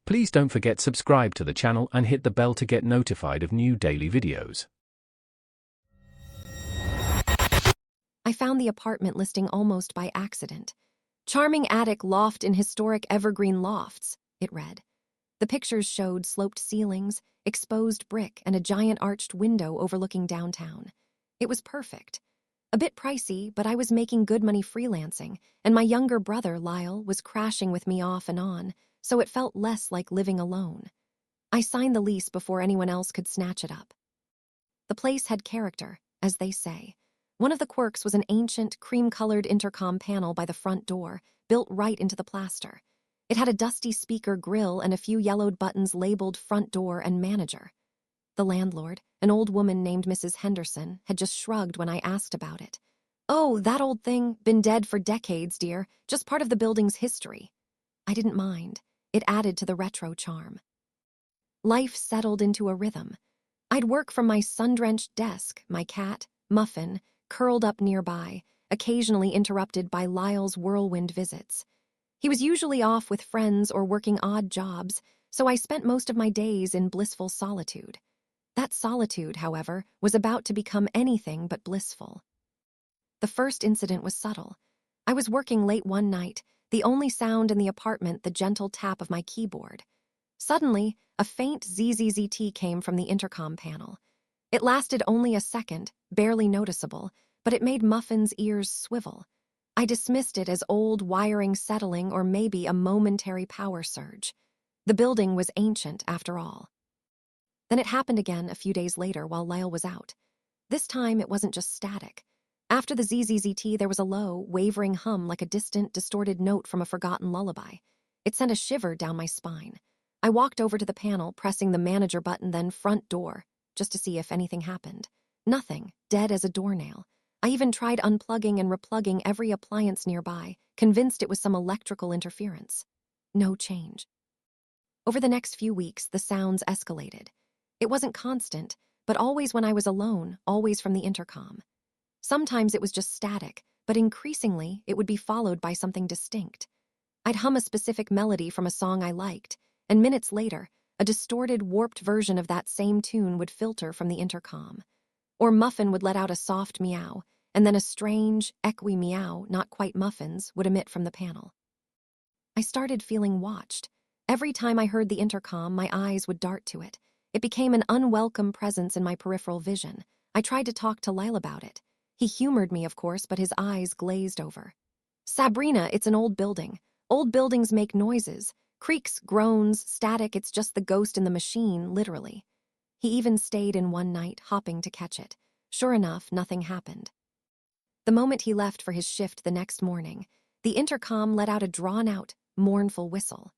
Please don't forget subscribe to the channel and hit the bell to get notified of new daily videos. I found the apartment listing almost by accident. Charming attic loft in historic Evergreen Lofts, it read. The pictures showed sloped ceilings, exposed brick, and a giant arched window overlooking downtown. It was perfect. A bit pricey, but I was making good money freelancing, and my younger brother, Lyle, was crashing with me off and on, so it felt less like living alone. I signed the lease before anyone else could snatch it up. The place had character, as they say. One of the quirks was an ancient, cream-colored intercom panel by the front door, built right into the plaster. It had a dusty speaker grill and a few yellowed buttons labeled front door and manager. The landlord, an old woman named Mrs. Henderson, had just shrugged when I asked about it. "Oh, that old thing, been dead for decades, dear, just part of the building's history." I didn't mind. It added to the retro charm. Life settled into a rhythm. I'd work from my sun-drenched desk, my cat, Muffin, curled up nearby, occasionally interrupted by Lyle's whirlwind visits. He was usually off with friends or working odd jobs, so I spent most of my days in blissful solitude. That solitude, however, was about to become anything but blissful. The first incident was subtle. I was working late one night, the only sound in the apartment the gentle tap of my keyboard. Suddenly, a faint ZZZT came from the intercom panel. It lasted only a second, barely noticeable, but it made Muffin's ears swivel. I dismissed it as old wiring settling or maybe a momentary power surge. The building was ancient, after all. Then it happened again a few days later while Lyle was out. This time it wasn't just static. After the ZZZT, there was a low, wavering hum like a distant, distorted note from a forgotten lullaby. It sent a shiver down my spine. I walked over to the panel, pressing the manager button, then front door, just to see if anything happened. Nothing, dead as a doornail. I even tried unplugging and replugging every appliance nearby, convinced it was some electrical interference. No change. Over the next few weeks, the sounds escalated. It wasn't constant, but always when I was alone, always from the intercom. Sometimes it was just static, but increasingly it would be followed by something distinct. I'd hum a specific melody from a song I liked, and minutes later, a distorted, warped version of that same tune would filter from the intercom. Or Muffin would let out a soft meow, and then a strange, echoey meow, not quite Muffin's, would emit from the panel. I started feeling watched. Every time I heard the intercom, my eyes would dart to it. It became an unwelcome presence in my peripheral vision. I tried to talk to Lyle about it. He humored me, of course, but his eyes glazed over. "Sabrina, it's an old building. Old buildings make noises. Creaks, groans, static, it's just the ghost in the machine, literally." He even stayed in one night, hopping to catch it. Sure enough, nothing happened. The moment he left for his shift the next morning, the intercom let out a drawn-out, mournful whistle.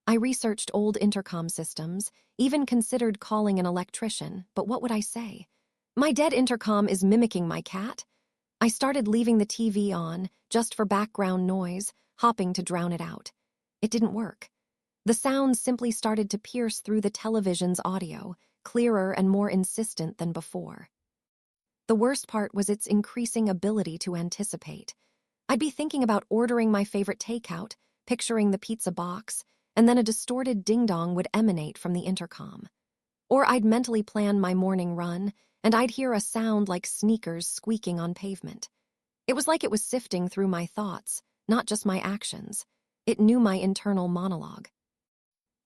I researched old intercom systems, even considered calling an electrician, but what would I say? My dead intercom is mimicking my cat? I started leaving the TV on, just for background noise, hopping to drown it out. It didn't work. The sounds simply started to pierce through the television's audio, clearer and more insistent than before. The worst part was its increasing ability to anticipate. I'd be thinking about ordering my favorite takeout, picturing the pizza box, and then a distorted ding-dong would emanate from the intercom. Or I'd mentally plan my morning run, and I'd hear a sound like sneakers squeaking on pavement. It was like it was sifting through my thoughts, not just my actions. It knew my internal monologue.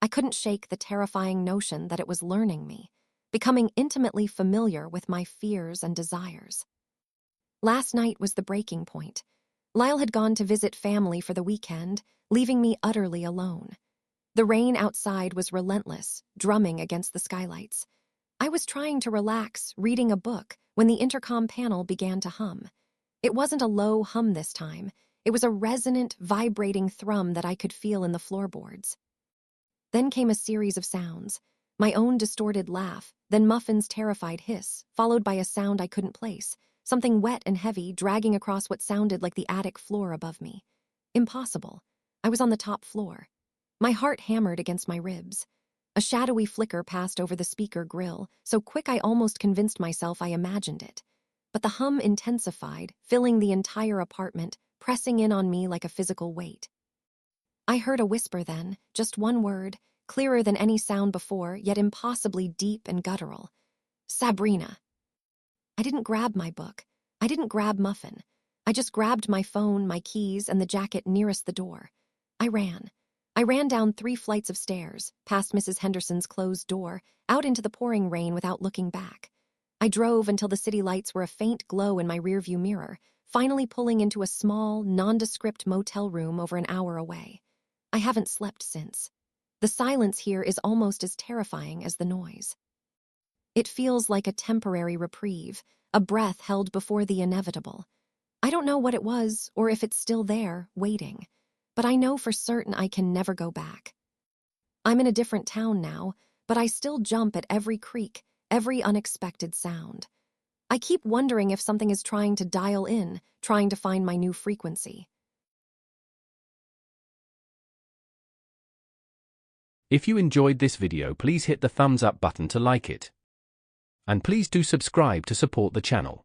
I couldn't shake the terrifying notion that it was learning me, becoming intimately familiar with my fears and desires. Last night was the breaking point. Lyle had gone to visit family for the weekend, leaving me utterly alone. The rain outside was relentless, drumming against the skylights. I was trying to relax, reading a book, when the intercom panel began to hum. It wasn't a low hum this time. It was a resonant, vibrating thrum that I could feel in the floorboards. Then came a series of sounds. My own distorted laugh, then Muffin's terrified hiss, followed by a sound I couldn't place, something wet and heavy dragging across what sounded like the attic floor above me. Impossible. I was on the top floor. My heart hammered against my ribs. A shadowy flicker passed over the speaker grill, so quick I almost convinced myself I imagined it. But the hum intensified, filling the entire apartment, pressing in on me like a physical weight. I heard a whisper then, just one word, clearer than any sound before, yet impossibly deep and guttural. Sabrina. I didn't grab my book. I didn't grab Muffin. I just grabbed my phone, my keys, and the jacket nearest the door. I ran. I ran down 3 flights of stairs, past Mrs. Henderson's closed door, out into the pouring rain without looking back. I drove until the city lights were a faint glow in my rearview mirror, finally pulling into a small, nondescript motel room over an hour away. I haven't slept since. The silence here is almost as terrifying as the noise. It feels like a temporary reprieve, a breath held before the inevitable. I don't know what it was or if it's still there, waiting, but I know for certain I can never go back. I'm in a different town now, but I still jump at every creak, every unexpected sound. I keep wondering if something is trying to dial in, trying to find my new frequency. If you enjoyed this video, please hit the thumbs up button to like it. And please do subscribe to support the channel.